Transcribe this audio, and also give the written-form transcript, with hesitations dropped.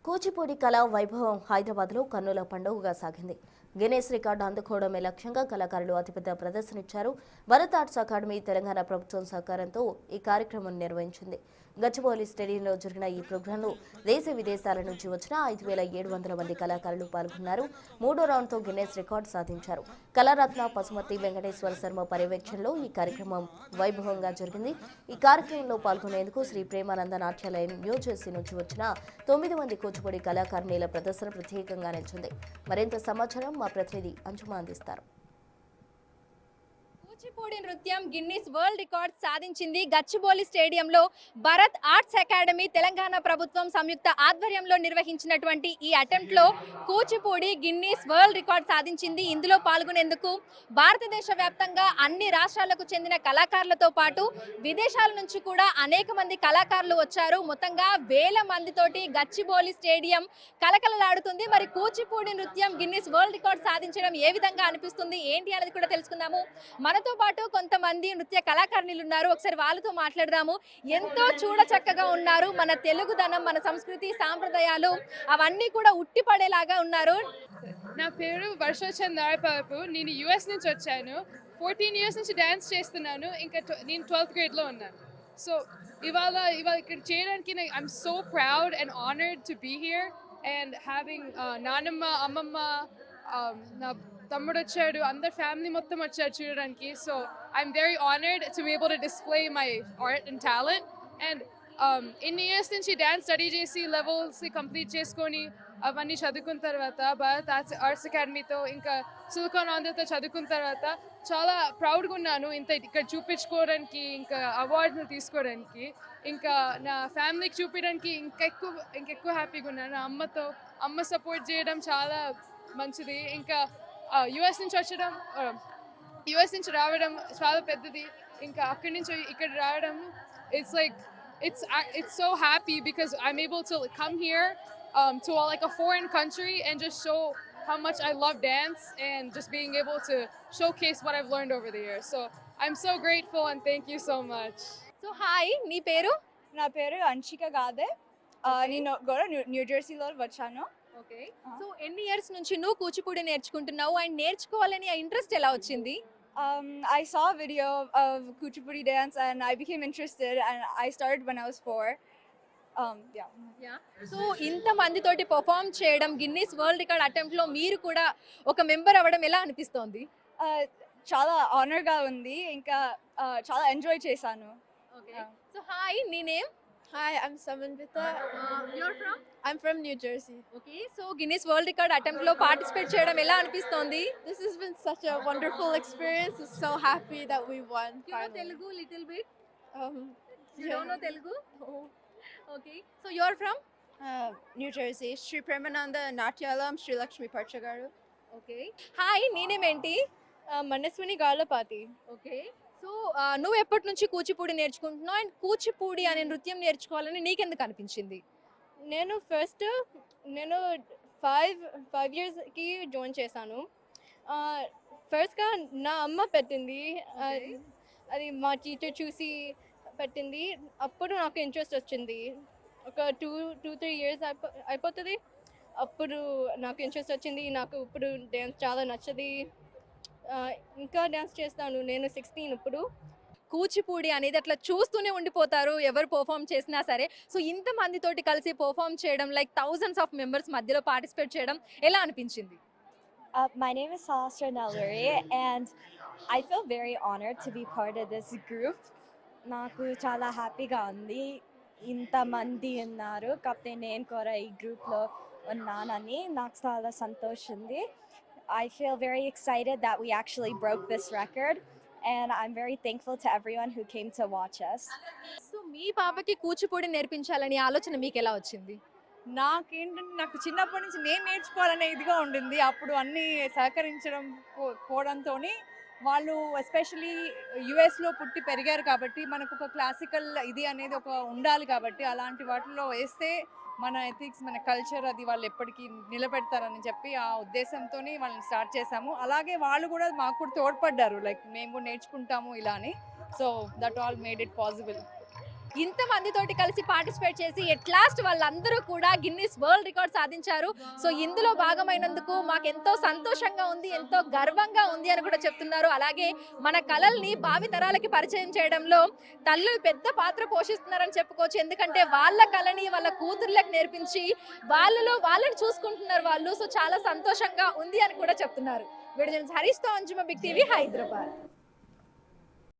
కూచిపూడి కళా వైభవం హైదరాబాద్లో కన్నుల పండుగగా సాగింది. గిన్నెస్ రికార్డు అందుకోవడమే లక్ష్యంగా కళాకారులు అతిపెద్ద ప్రదర్శన ఇచ్చారు. భరత్ ఆర్ట్స్ అకాడమీ తెలంగాణ ప్రభుత్వం సహకారంతో ఈ కార్యక్రమం నిర్వహించింది. గచ్చిబౌలి స్టేడియంలో జరిగిన ఈ ప్రోగ్రాంలో దేశ విదేశాల నుంచి వచ్చిన 5,700 మంది కళాకారులు పాల్గొన్నారు. మూడో రౌండ్తో గిన్నెస్ రికార్డు సాధించారు. కళారత్న పసుమతి వెంకటేశ్వర శర్మ పర్యవేక్షణలో ఈ కార్యక్రమం వైభవంగా జరిగింది. ఈ కార్యక్రమంలో పాల్గొనేందుకు శ్రీ ప్రేమానంద నాట్యాలయం న్యూజెర్సీ నుంచి వచ్చిన 9 మంది కూచిపూడి కళాకారిణీల ప్రదర్శన ప్రత్యేకంగా నిలిచింది. మరింత సమాచారం మా ప్రతినిధి అంజుమ అందిస్తారు. కూచిపూడి నృత్యం గిన్నిస్ వరల్డ్ రికార్డ్ సాధించింది. గచ్చిబౌలి స్టేడియంలో భరత్ ఆర్ట్స్ అకాడమీ తెలంగాణ ప్రభుత్వం సంయుక్త ఆధ్వర్యంలో నిర్వహించినటువంటి ఈ అటెంప్ట్ లో కూచిపూడి గిన్నిస్ వరల్డ్ రికార్డ్ సాధించింది. ఇందులో పాల్గొనేందుకు భారతదేశ వ్యాప్తంగా అన్ని రాష్ట్రాలకు చెందిన కళాకారులతో పాటు విదేశాల నుంచి కూడా అనేక మంది కళాకారులు వచ్చారు. మొత్తంగా వేల మందితోటి గచ్చిబౌలి స్టేడియం కలకలలాడుతుంది. మరి కూచిపూడి నృత్యం గిన్నిస్ వరల్డ్ రికార్డ్ సాధించడం ఏ విధంగా అనిపిస్తుంది ఏంటి అనేది కూడా తెలుసుకుందాము. మనతో పాటు కొంతమంది నృత్య కళాకారులు ఉన్నారు. ఒకసారి వాళ్ళతో మాట్లాడదాము. ఎంతో చూడ చక్కగా ఉన్నారు. మన తెలుగుదనం, మన సంస్కృతి, సాంప్రదాయాలు అవన్నీ కూడా ఉట్టిపడేలాగా ఉన్నారు. నా పేరు వర్ష చంద్రాయపాపు. నేను యుఎస్ నుంచి వచ్చాను. 14 ఇయర్స్ నుంచి డాన్స్ చేస్తున్నాను. ఇంకా నేను 12th గ్రేడ్లో ఉన్నాను. సో ఇవాళ ఇక్కడ చేయడానికి I'm so proud and honoured to be here and having నానమ్మ, అమ్మమ్మ, నా తమ్ముడు వచ్చాడు, అందరు ఫ్యామిలీ మొత్తం వచ్చారు చూడడానికి. So I'm very honoured to be able to display my art and talent. And ఇన్ని ఇయర్స్ నుంచి డ్యాన్స్ స్టడీ చేసి లెవెల్స్ కంప్లీట్ చేసుకొని అవన్నీ చదువుకున్న తర్వాత భారత్ ఆర్ట్స్ అకాడమీతో ఇంకా సిలికాన్ ఆంధ్రతో చదువుకున్న తర్వాత చాలా ప్రౌడ్గా ఉన్నాను ఇక్కడ చూపించుకోవడానికి, ఇంకా అవార్డులు తీసుకోవడానికి, ఇంకా నా ఫ్యామిలీకి చూపించడానికి ఇంకెక్కువ హ్యాపీగా ఉన్నాను. అమ్మ సపోర్ట్ చేయడం చాలా మంచిది. ఇంకా యుఎస్ నుంచి రావడం చాలా పెద్దది. ఇంకా అక్కడి నుంచి ఇక్కడ రావడం it's so happy because I'm able to come here to like a foreign country and just show how much I love dance and just being able to showcase what I've learned over the years. So I'm so grateful and thank you so much. So hi, నీ పేరు? నా పేరు అంశిక గాదే. నేను కూడా new జెర్సీలో వచ్చాను. Okay. So ఎన్ని years నుంచి నువ్వు కూచిపూడి నేర్చుకుంటున్నావు అండ్ నేర్చుకోవాలని ఇంట్రెస్ట్ ఎలా వచ్చింది? I saw a video of Kuchipudi dance and I became interested and I started when I was 4. So ఇంత మందితోటి పర్ఫామ్ చేయడం, గిన్నిస్ వరల్డ్ రికార్డ్ అటెంప్ట్ లో మీరు కూడా ఒక మెంబర్ అవ్వడం ఎలా అనిపిస్తోంది? చాలా ఆనర్గా ఉంది. ఇంకా చాలా ఎంజాయ్ చేశాను. ఓకే. సో హాయ్, నీ name? Hi, I'm Samanvita. You're from? I'm from New Jersey. Okay. So Guinness world record attempt లో పార్టిసిపేట్ చేయడం ఎలా అనిపిస్తోంది? This has been such a wonderful experience. I'm so happy that we won. You know Telugu little bit? You Yeah. don't know Telugu? Oh. Okay. So you're from? New Jersey. Sri Premananda Natyalam, Sri Lakshmi Parchagaru. Okay. Hi, నీ name ఏంటి? Manaswini గార్లపాతి. Okay. So నువ్వు ఎప్పటి నుంచి Kuchipudi నేర్చుకుంటున్నావు and Kuchipudi అనే నృత్యం నేర్చుకోవాలని నీకెందుకు అనిపించింది? నేను 5 ఇయర్స్కి జాయిన్ చేశాను. ఫస్ట్గా నా అమ్మ పెట్టింది. అది మా టీచర్ చూసి పెట్టింది. అప్పుడు నాకు ఇంట్రెస్ట్ వచ్చింది. ఒక 2-3 ఇయర్స్ అయిపోతుంది. అప్పుడు నాకు ఇంట్రెస్ట్ వచ్చింది. నాకు ఇప్పుడు డ్యాన్స్ చాలా నచ్చది. ఇంకా డ్యాన్స్ చేస్తాను. నేను 16 ఇప్పుడు. కూచిపూడి అనేది అట్లా చూస్తూనే ఉండిపోతారు ఎవరు పర్ఫామ్ చేసినా సరే. సో ఇంత మందితోటి కలిసి పర్ఫామ్ చేయడం, లైక్ థౌజండ్స్ ఆఫ్ మెంబర్స్ మధ్యలో పార్టిసిపేట్ చేయడం ఎలా అనిపించింది? My name is Sahasra Nalluri and I feel very honored to be part of this group. నాకు చాలా హ్యాపీగా ఉంది. ఇంతమంది ఉన్నారు కాకపోతే నేను కూడా ఈ గ్రూప్లో ఉన్నానని నాకు చాలా సంతోషం ఉంది. I feel very excited that we actually broke this record and I'm very thankful to everyone who came to watch us. So మీ పాపకి కూచిపూడి నేర్పించాలని ఆలోచన మీకు ఎలా వచ్చింది? నాకేంటంటే నాకు చిన్నప్పటి నుంచి నేను నేర్చుకోవాలనే ఇదిగా ఉండింది. అప్పుడు అన్నీ సహకరించడం పోవడంతో వాళ్ళు ఎస్పెషలీ యుఎస్లో పుట్టి పెరిగారు కాబట్టి మనకు ఒక క్లాసికల్ ఇది అనేది ఒక ఉండాలి కాబట్టి అలాంటి వాటిలో వేస్తే మన ఎథిక్స్, మన కల్చర్ అది వాళ్ళు ఎప్పటికీ నిలబెడతారని చెప్పి ఆ ఉద్దేశంతో వాళ్ళని స్టార్ట్ చేశాము. అలాగే వాళ్ళు కూడా మాకు కూడా తోడ్పడ్డారు, లైక్ మేము కూడా నేర్చుకుంటాము ఇలా అని. So that all made it possible. ఇంతమందితోటి కలిసి పార్టిసిపేట్ చేసి ఎట్ లాస్ట్ వాళ్ళందరూ కూడా గిన్నిస్ వరల్డ్ రికార్డ్ సాధించారు. సో ఇందులో భాగమైనందుకు మాకు ఎంతో సంతోషంగా ఉంది, ఎంతో గర్వంగా ఉంది అని కూడా చెప్తున్నారు. అలాగే మన కళల్ని భావి తరాలకి పరిచయం చేయడంలో తల్లులు పెద్ద పాత్ర పోషిస్తున్నారని చెప్పుకోవచ్చు. ఎందుకంటే వాళ్ళ కళని వాళ్ళ కూతుర్లకు నేర్పించి వాళ్ళని చూసుకుంటున్నారు వాళ్ళు. సో చాలా సంతోషంగా ఉంది అని కూడా చెప్తున్నారు. వీడియో హరీష్తో అంజుమ, బిగ్ టీవీ, హైదరాబాద్.